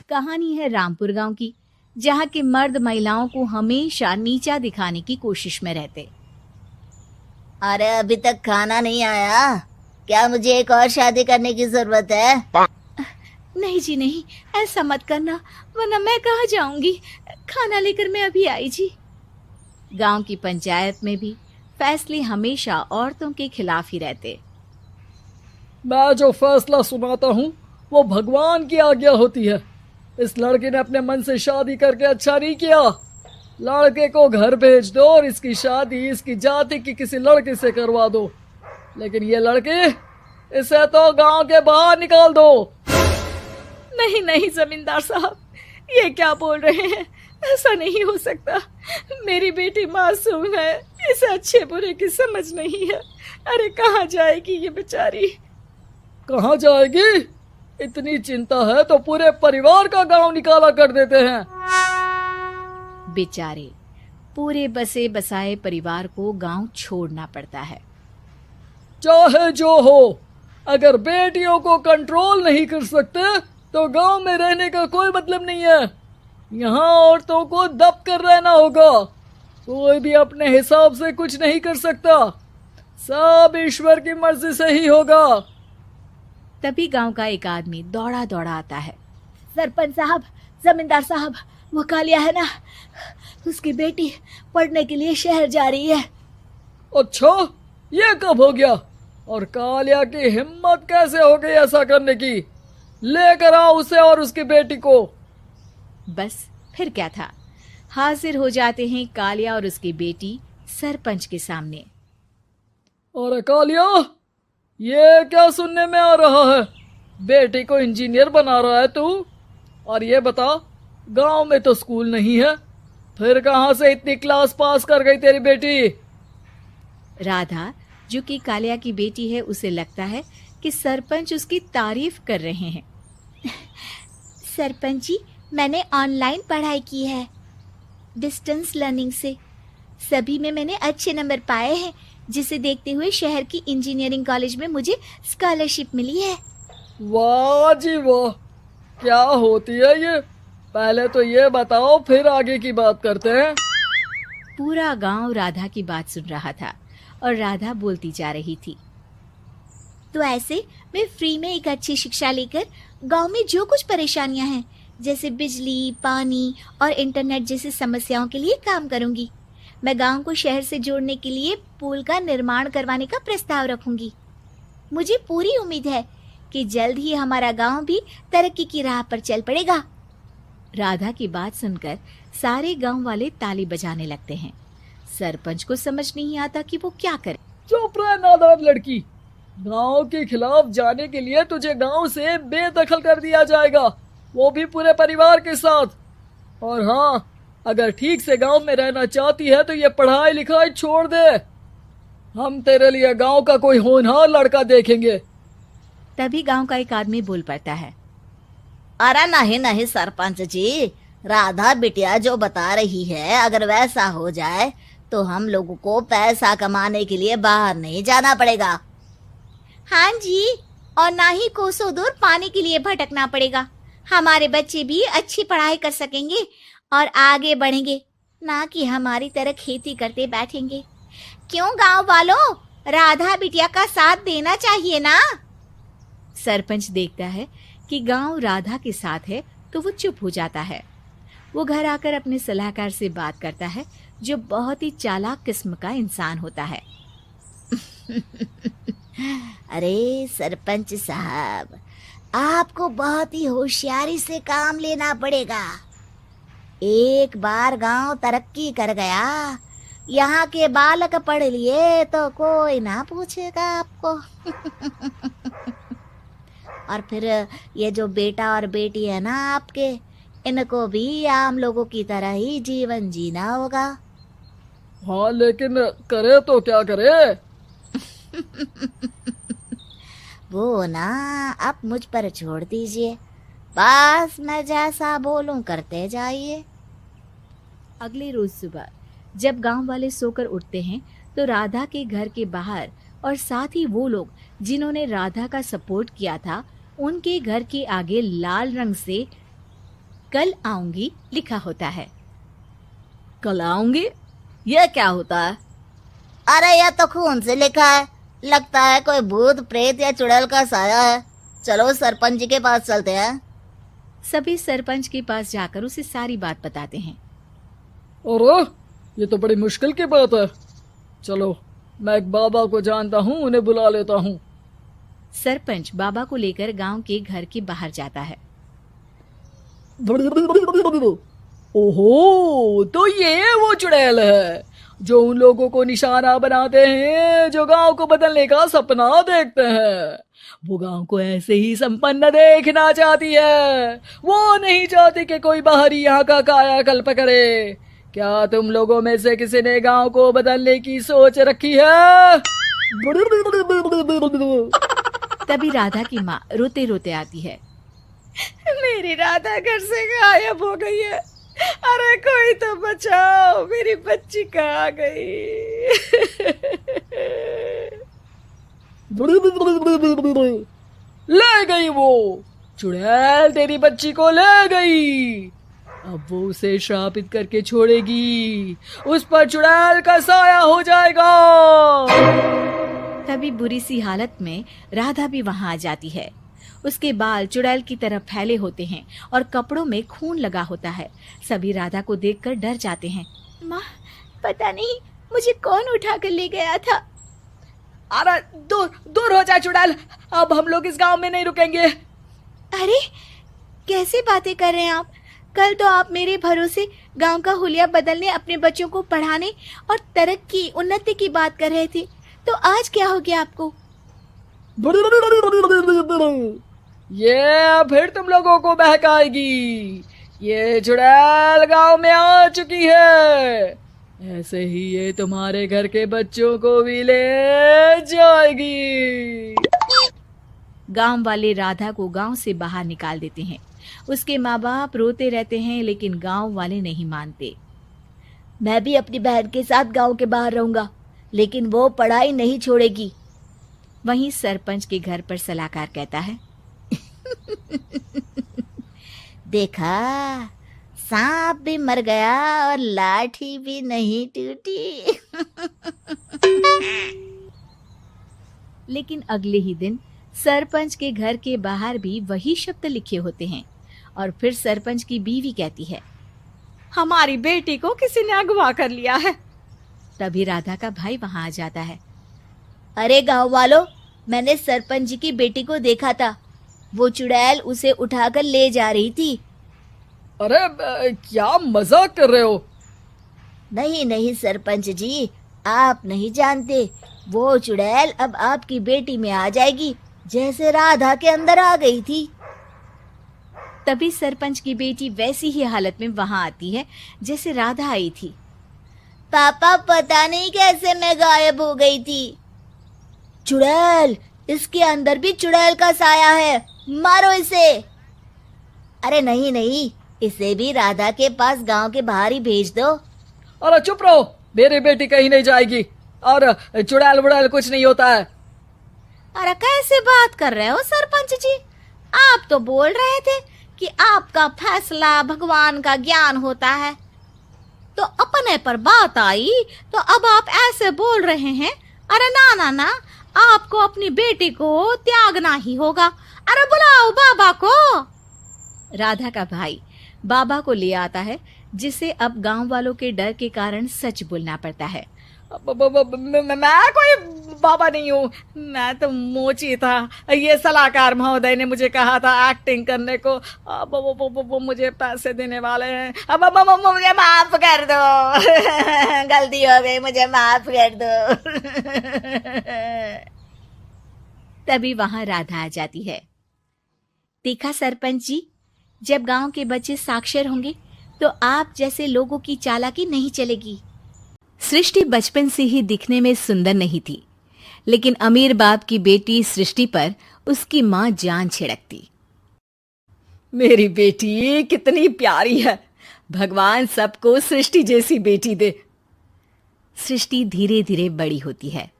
कहानी है रामपुर गांव की, जहां के मर्द महिलाओं को हमेशा नीचा दिखाने की कोशिश में रहते। अरे अभी तक खाना नहीं आया, क्या मुझे एक और शादी करने की जरूरत है? नहीं जी नहीं, ऐसा मत करना, वरना मैं कहाँ जाऊंगी। खाना लेकर मैं अभी आई जी। गांव की पंचायत में भी फैसले हमेशा औरतों के खिलाफ ही रहते। मैं जो फैसला सुनाता हूँ वो भगवान की आज्ञा होती है। इस लड़के ने अपने मन से शादी करके अच्छा नहीं किया। लड़के को घर भेज दो और इसकी शादी इसकी जाति की किसी लड़के से करवा दो, लेकिन ये लड़की, इसे तो गांव के बाहर निकाल दो। नहीं नहीं जमींदार साहब, ये क्या बोल रहे हैं? ऐसा नहीं हो सकता। मेरी बेटी मासूम है, इसे अच्छे बुरे की समझ नहीं है। अरे कहाँ जाएगी ये बेचारी? कहाँ जाएगी? इतनी चिंता है तो पूरे परिवार का गांव निकाला कर देते हैं। बेचारे पूरे बसे बसाए परिवार को गांव छोड़ना पड़ता है। चाहे जो हो, अगर बेटियों को कंट्रोल नहीं कर सकते तो गांव में रहने का कोई मतलब नहीं है। यहाँ औरतों को दब कर रहना होगा। कोई भी अपने हिसाब से कुछ नहीं कर सकता, सब ईश्वर की मर्जी से ही होगा। तभी गांव का एक आदमी दौड़ा दौड़ा आता है। सरपंच साहब, जमींदार साहब, वो कालिया है ना, उसकी बेटी पढ़ने के लिए शहर जा रही है। अच्छा, ये कब हो गया? और कालिया की हिम्मत कैसे हो गई ऐसा करने की? लेकर आओ उसे और उसकी बेटी को। बस फिर क्या था, हाजिर हो जाते हैं कालिया और उसकी बेटी सरपंच के सामने। और कालिया, ये क्या सुनने में आ रहा है? बेटी को इंजीनियर बना रहा है तू? और ये बता, गांव में तो स्कूल नहीं है, फिर कहां से इतनी क्लास पास कर गई तेरी बेटी? राधा, जो कि कालिया की बेटी है, उसे लगता है कि सरपंच उसकी तारीफ कर रहे हैं। सरपंच जी, मैंने ऑनलाइन पढ़ाई की है, डिस्टेंस लर्निंग से। सभी में मैंने अच्छे नंबर पाए हैं, जिसे देखते हुए शहर की इंजीनियरिंग कॉलेज में मुझे स्कॉलरशिप मिली है। वाह जी वाह, क्या होती है ये? पहले तो ये बताओ, फिर आगे की बात करते हैं। पूरा गांव राधा की बात सुन रहा था और राधा बोलती जा रही थी। तो ऐसे मैं फ्री में एक अच्छी शिक्षा लेकर गांव में जो कुछ परेशानियां हैं, जैसे बिजली, पानी और इंटरनेट जैसी समस्याओं के लिए काम करूंगी। मैं गांव को शहर से जोड़ने के लिए पुल का निर्माण करवाने का प्रस्ताव रखूंगी। मुझे पूरी उम्मीद है कि जल्द ही हमारा गांव भी तरक्की की राह पर चल पड़ेगा। राधा की बात सुनकर सारे गांव वाले ताली बजाने लगते हैं। सरपंच को समझ नहीं आता कि वो क्या करे। चुप रह नादान लड़की, गांव के खिलाफ जाने के लिए तुझे गांव से बेदखल कर दिया जाएगा, वो भी पूरे परिवार के साथ। और हाँ, अगर ठीक से गांव में रहना चाहती है तो ये पढ़ाई लिखाई छोड़ दे। हम तेरे लिए गांव का कोई होनहार लड़का देखेंगे। तभी गांव का एक आदमी बोल पड़ता है। अरे नहीं नहीं सरपंच जी, राधा बिटिया जो बता रही है, अगर वैसा हो जाए तो हम लोगों को पैसा कमाने के लिए बाहर नहीं जाना पड़ेगा। हाँ जी, और ना ही कोसों दूर पानी के लिए भटकना पड़ेगा। हमारे बच्चे भी अच्छी पढ़ाई कर सकेंगे और आगे बढ़ेंगे, ना कि हमारी तरह खेती करते बैठेंगे। क्यों गांव वालों, राधा बिटिया का साथ देना चाहिए ना। सरपंच देखता है कि गांव राधा के साथ है तो वो चुप हो जाता है। वो घर आकर अपने सलाहकार से बात करता है, जो बहुत ही चालाक किस्म का इंसान होता है। अरे सरपंच साहब, आपको बहुत ही होशियारी से काम लेना पड़ेगा। एक बार गांव तरक्की कर गया, यहाँ के बालक पढ़ लिए तो कोई ना पूछेगा आपको। और फिर ये जो बेटा और बेटी है ना आपके, इनको भी आम लोगों की तरह ही जीवन जीना होगा। हाँ, लेकिन करे तो क्या करे? वो ना आप मुझ पर छोड़ दीजिए, बस मैं जैसा बोलूं करते जाइए। अगले रोज सुबह जब गांव वाले सोकर उठते हैं तो राधा के घर के बाहर और साथ ही वो लोग जिन्होंने राधा का सपोर्ट किया था, उनके घर के आगे लाल रंग से कल आऊंगी लिखा होता है। कल आऊंगी, यह क्या होता है? अरे यह तो खून से लिखा है, लगता है कोई भूत प्रेत या चुड़ैल का साया है। चलो सरपंच जी के पास चलते हैं। सभी सरपंच के पास जाकर उसे सारी बात बताते हैं। अरे ये तो बड़ी मुश्किल की बात है। चलो मैं एक बाबा को जानता हूँ, उन्हें बुला लेता हूँ। सरपंच बाबा को लेकर गांव के घर के बाहर जाता है। ओहो, तो ये वो चुड़ैल है जो उन लोगों को निशाना बनाते हैं जो गांव को बदलने का सपना देखते हैं। वो गांव को ऐसे ही संपन्न देखना चाहती है। वो नहीं चाहती कि कोई बाहरी यहाँ का कायाकल्प करे। क्या तुम लोगों में से किसी ने गांव को बदलने की सोच रखी है? तभी राधा की माँ रोते रोते आती है। मेरी राधा घर से गायब हो गई है। अरे कोई तो बचाओ, मेरी बच्ची कहाँ गई? ले गई वो चुड़ैल, तेरी बच्ची को ले गई। अब वो उसे श्रापित करके छोड़ेगी, उस पर चुड़ैल का साया हो जाएगा। तभी बुरी सी हालत में राधा भी वहां आ जाती है। उसके बाल चुड़ैल की तरह फैले होते हैं और कपड़ों में खून लगा होता है। सभी राधा को देखकर डर जाते हैं। माँ, पता नहीं मुझे कौन उठा कर ले गया था। अरे दूर दूर हो जा चुड़ैल, अब हम लोग इस गांव में नहीं रुकेंगे। अरे कैसे बातें कर रहे हैं आप? कल तो आप मेरे भरोसे गांव का हुलिया बदलने, अपने बच्चों को पढ़ाने और तरक्की उन्नति की बात कर रहे थे, तो आज क्या हो गया आपको? ये फिर तुम लोगों को बहकाएगी। ये चुड़ैल गांव में आ चुकी है, ऐसे ही ये तुम्हारे घर के बच्चों को भी ले जाएगी। गांव वाले राधा को गांव से बाहर निकाल देते हैं। उसके माँ बाप रोते रहते हैं, लेकिन गांव वाले नहीं मानते। मैं भी अपनी बहन के साथ गांव के बाहर रहूंगा, लेकिन वो पढ़ाई नहीं छोड़ेगी। वहीं सरपंच के घर पर सलाहकार कहता है। देखा, सांप भी मर गया और लाठी भी नहीं टूटी। लेकिन अगले ही दिन सरपंच के घर के बाहर भी वही शब्द लिखे होते हैं और फिर सरपंच की बीवी कहती है, हमारी बेटी को किसी ने अगवा कर लिया है। तभी राधा का भाई वहां आ जाता है। अरे गांव वालों, मैंने सरपंच जी की बेटी को देखा था। वो चुड़ैल उसे उठाकर ले जा रही थी। अरे क्या मजाक कर रहे हो? नहीं नहीं सरपंच जी, आप नहीं जानते। वो चुड़ैल अब आपकी बेटी में आ जाएगी, जैसे राधा के अंदर आ गई थी। तभी सरपंच की बेटी वैसी ही हालत में वहां आती है जैसे राधा आई थी। पापा, पता नहीं कैसे मैं गायब हो गई थी। चुड़ैल, इसके अंदर भी चुड़ैल का साया है, मारो इसे। अरे नहीं नहीं, इसे भी राधा के पास गांव के बाहर ही भेज दो। अरे चुप रहो, मेरी बेटी कहीं नहीं जाएगी और चुड़ैल वुड़ैल कुछ नहीं होता है। अरे कैसे बात कर रहे हो सरपंच जी? आप तो बोल रहे थे कि आपका फैसला भगवान का ज्ञान होता है, तो अपने पर बात आई तो अब आप ऐसे बोल रहे हैं। अरे ना ना ना, आपको अपनी बेटी को त्यागना ही होगा। अरे बुलाओ बाबा को। राधा का भाई बाबा को ले आता है, जिसे अब गांव वालों के डर के कारण सच बोलना पड़ता है। मैं कोई बाबा नहीं हूँ, मैं तो मोची था। ये सलाहकार महोदय ने मुझे कहा था एक्टिंग करने को। अब वो मुझे पैसे देने वाले हैं। अब मुझे माफ कर दो। गलती हो गई, मुझे माफ कर दो। तभी वहां राधा आ जाती है। देखा सरपंच जी, जब गांव के बच्चे साक्षर होंगे तो आप जैसे लोगों की चालाकी नहीं चलेगी। सृष्टि बचपन से ही दिखने में सुंदर नहीं थी, लेकिन अमीर बाप की बेटी सृष्टि पर उसकी माँ जान छिड़कती। मेरी बेटी कितनी प्यारी है, भगवान सबको सृष्टि जैसी बेटी दे। सृष्टि धीरे धीरे बड़ी होती है।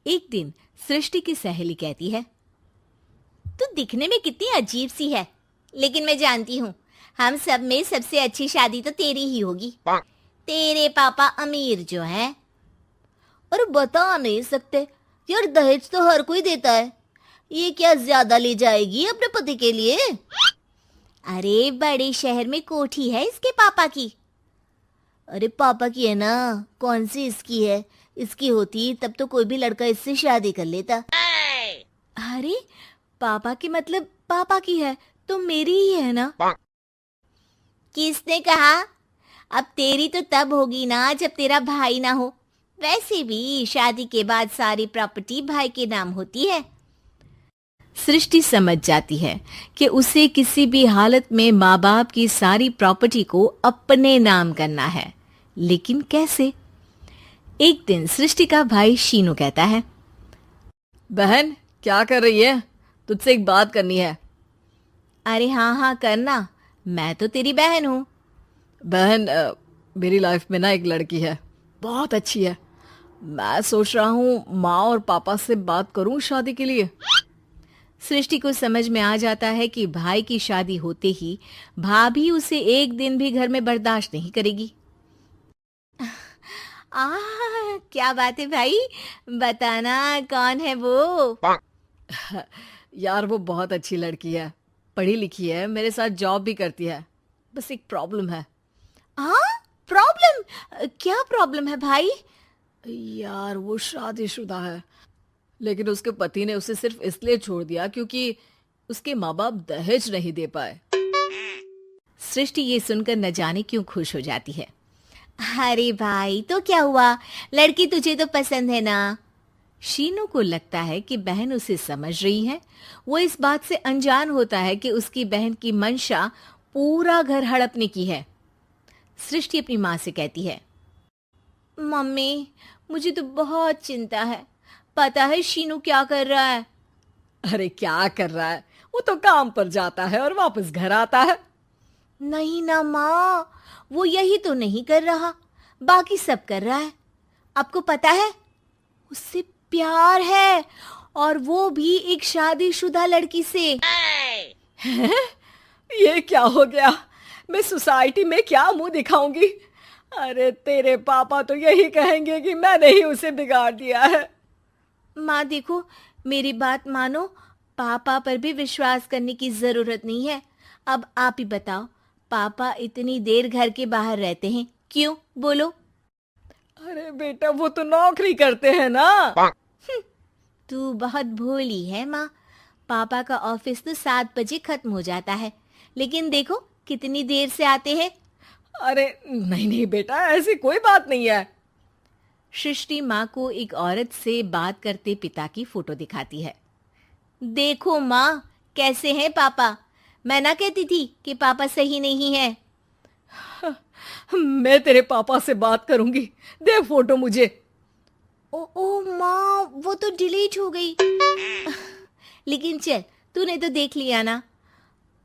एक दिन सृष्टि की सहेली कहती है, तू दिखने में कितनी अजीब सी है, लेकिन मैं जानती हूँ हम सब में सबसे अच्छी शादी तो तेरी ही होगी। तेरे पापा अमीर जो हैं। और बता नहीं सकते यार, दहेज तो हर कोई देता है, ये क्या ज्यादा ले जाएगी अपने पति के लिए? अरे बड़े शहर में कोठी है इसके पापा की। अरे पापा की है ना, कौन सी इसकी है? इसकी होती तब तो कोई भी लड़का इससे शादी कर लेता। अरे पापा की मतलब पापा की है तो मेरी ही है ना? किसने कहा? अब तेरी तो तब होगी ना जब तेरा भाई ना हो। वैसे भी शादी के बाद सारी प्रॉपर्टी भाई के नाम होती है। सृष्टि समझ जाती है कि उसे किसी भी हालत में माँ बाप की सारी प्रॉपर्टी को अपने नाम करना है, लेकिन कैसे? एक दिन सृष्टि का भाई शीनू कहता है, बहन क्या कर रही है? तुझसे एक बात करनी है। अरे हाँ हाँ करना, मैं तो तेरी बहन हूँ। बहन मेरी लाइफ में ना एक लड़की है, बहुत अच्छी है। मैं सोच रहा हूँ माँ और पापा से बात करूँ शादी के लिए। सृष्टि को समझ में आ जाता है कि भाई की शादी होते ही भाभी उसे एक दिन भी घर में बर्दाश्त नहीं करेगी। क्या बात है भाई, बताना कौन है वो? यार वो बहुत अच्छी लड़की है, पढ़ी लिखी है, मेरे साथ जॉब भी करती है। बस एक प्रॉब्लम है। प्रॉब्लम? क्या प्रॉब्लम है भाई? यार वो शादीशुदा है, लेकिन उसके पति ने उसे सिर्फ इसलिए छोड़ दिया क्योंकि उसके माँ बाप दहेज नहीं दे पाए। सृष्टि ये सुनकर न जाने क्यों खुश हो जाती है। अरे भाई तो क्या हुआ, लड़की तुझे तो पसंद है ना? शीनू को लगता है कि बहन उसे समझ रही है। वो इस बात से अनजान होता है कि उसकी बहन की मंशा पूरा घर हड़पने की है। सृष्टि अपनी माँ से कहती है, मम्मी मुझे तो बहुत चिंता है, पता है शीनू क्या कर रहा है? अरे क्या कर रहा है? वो तो काम पर जाता है और वापस घर आता है। नहीं ना माँ, वो यही तो नहीं कर रहा, बाकी सब कर रहा है। आपको पता है उससे प्यार है, और वो भी एक शादीशुदा लड़की से। ये क्या हो गया? मैं सोसाइटी में क्या मुंह दिखाऊंगी? अरे तेरे पापा तो यही कहेंगे कि मैंने ही उसे बिगाड़ दिया है। माँ देखो, मेरी बात मानो, पापा पर भी विश्वास करने की जरूरत नहीं है। अब आप ही बताओ, पापा इतनी देर घर के बाहर रहते हैं क्यों? बोलो। अरे बेटा वो तो नौकरी करते हैं ना। तू बहुत भोली है माँ। पापा का ऑफिस तो 7 बजे खत्म हो जाता है, लेकिन देखो कितनी देर से आते हैं। अरे नहीं नहीं बेटा, ऐसी कोई बात नहीं है। सृष्टि माँ को एक औरत से बात करते पिता की फोटो दिखाती है। देखो माँ, कैसे हैं पापा? मैं ना कहती थी कि पापा सही नहीं है। मैं तेरे पापा से बात करूंगी, दे फोटो मुझे। ओ माँ, वो तो डिलीट हो गई। लेकिन चल, तूने तो देख लिया ना।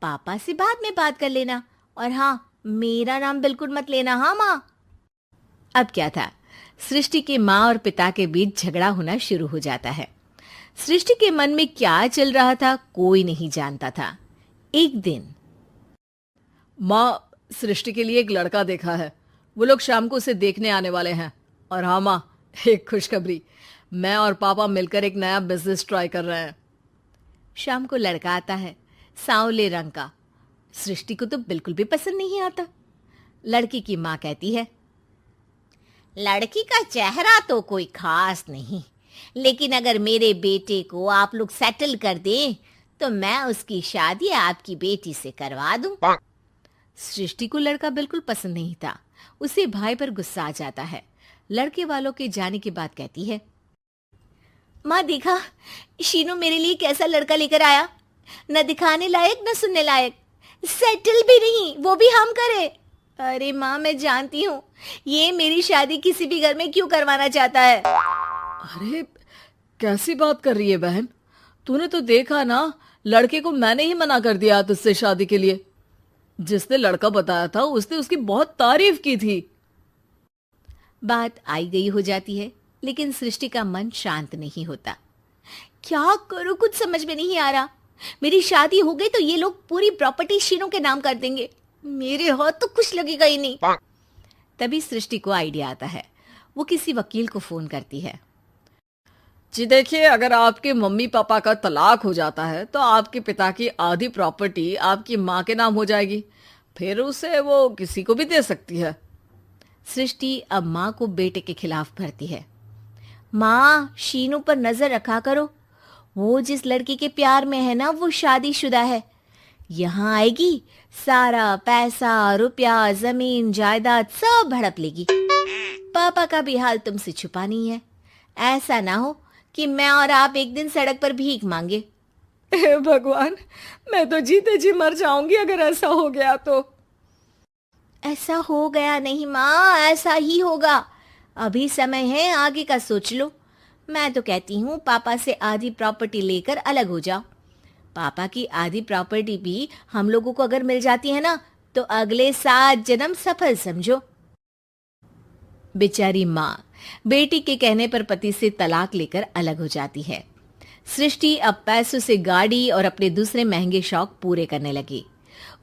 पापा से बाद में बात कर लेना, और हाँ, मेरा नाम बिल्कुल मत लेना। हाँ माँ। अब क्या था, सृष्टि के माँ और पिता के बीच झगड़ा होना शुरू हो जाता है। सृष्टि के मन में क्या चल रहा था कोई नहीं जानता था। एक दिन, माँ सृष्टि के लिए एक लड़का देखा है, वो लोग शाम को उसे देखने आने वाले हैं। और हाँ माँ, एक खुशखबरी, मैं और पापा मिलकर एक नया बिजनेस ट्राई कर रहे हैं। शाम को लड़का आता है, सांवले रंग का। सृष्टि को तो बिल्कुल भी पसंद नहीं आता। लड़की की माँ कहती है, लड़की का चेहरा तो कोई खास नहीं, लेकिन अगर मेरे बेटे को आप लोग सेटल कर दें तो मैं उसकी शादी आपकी बेटी से करवा दूं। सृष्टि को लड़का बिल्कुल पसंद नहीं था। उसे भाई पर गुस्सा आ जाता है। लड़के वालों के जाने के बाद कहती है, माँ देखा शीनू मेरे लिए कैसा लड़का लेकर आया, न दिखाने लायक न सुनने लायक, सेटल भी नहीं, वो भी हम करे। अरे माँ, मैं जानती हूँ ये मेरी शादी किसी भी घर में क्यों करवाना चाहता है। अरे कैसी बात कर रही है बहन? तूने तो देखा ना, लड़के को मैंने ही मना कर दिया तुझसे शादी के लिए। जिसने लड़का बताया था उसने उसकी बहुत तारीफ की थी। बात आई गई हो जाती है, लेकिन सृष्टि का मन शांत नहीं होता। क्या करूं, कुछ समझ में नहीं आ रहा। मेरी शादी हो गई तो ये लोग पूरी प्रॉपर्टी शीनू के नाम कर देंगे। मेरे हाथ तो कुछ लगेगा ही नहीं। तभी सृष्टि को आइडिया आता है। वो किसी वकील को फोन करती है। जी देखिए, अगर आपके मम्मी पापा का तलाक हो जाता है तो आपके पिता की आधी प्रॉपर्टी आपकी माँ के नाम हो जाएगी, फिर उसे वो किसी को भी दे सकती है। सृष्टि अब माँ को बेटे के खिलाफ भरती है। माँ, शीनू पर नजर रखा करो। वो जिस लड़की के प्यार में है ना, वो शादीशुदा है। यहाँ आएगी, सारा पैसा, रुपया, जमीन, जायदाद सब हड़प लेगी। पापा का भी हाल तुमसे छुपा नहीं है। ऐसा ना हो कि मैं और आप एक दिन सड़क पर भीख मांगे। हे भगवान, मैं तो जीते जी मर जाऊंगी अगर ऐसा हो गया तो। ऐसा हो गया नहीं माँ, ऐसा ही होगा। अभी समय है, आगे का सोच लो। मैं तो कहती हूँ पापा से आधी प्रॉपर्टी लेकर अलग हो जाओ। पापा की आधी प्रॉपर्टी भी हम लोगों को अगर मिल जाती है ना, तो अगले 7 जन्म सफल समझो। बेचारी माँ बेटी के कहने पर पति से तलाक लेकर अलग हो जाती है। सृष्टि अब पैसों से गाड़ी और अपने दूसरे महंगे शौक पूरे करने लगी।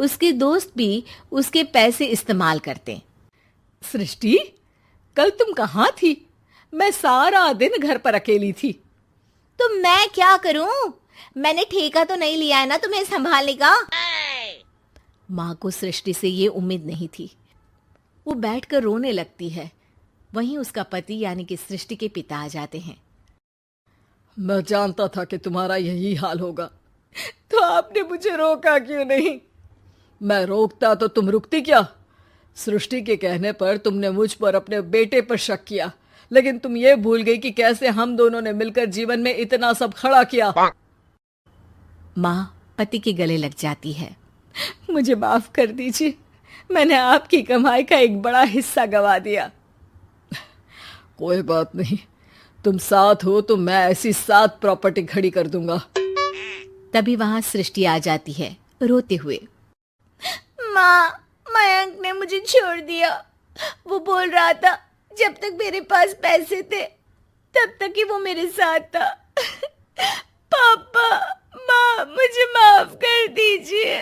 उसके दोस्त भी उसके पैसे इस्तेमाल करते। सृष्टि, कल तुम कहाँ थी? मैं सारा दिन घर पर अकेली थी। तो मैं क्या करूं? मैंने ठेका तो नहीं लिया है ना तुम्हें संभालने का। माँ को सृष्टि से ये उम्मीद नहीं थी। वो बैठकर रोने लगती है। वहीं उसका पति यानी कि सृष्टि के पिता आ जाते हैं। मैं जानता था कि तुम्हारा यही हाल होगा, तो आपने मुझे रोका क्यों नहीं? मैं रोकता तो तुम रुकती क्या? सृष्टि के कहने पर तुमने मुझ पर अपने बेटे पर शक किया, लेकिन तुम ये भूल गई कि कैसे हम दोनों ने मिलकर जीवन में इतना सब खड़ा किया। माँ पति के गले लग जाती है। मुझे माफ कर दीजिए, मैंने आपकी कमाई का एक बड़ा हिस्सा गवा दिया। कोई बात नहीं, तुम साथ हो तो मैं ऐसी 7 प्रॉपर्टी खड़ी कर दूंगा। तभी वहां सृष्टि आ जाती है रोते हुए। माँ, मयंक ने मुझे छोड़ दिया। वो बोल रहा था जब तक मेरे पास पैसे थे तब तक ही वो मेरे साथ था। पापा, माँ, मुझे माफ कर दीजिए।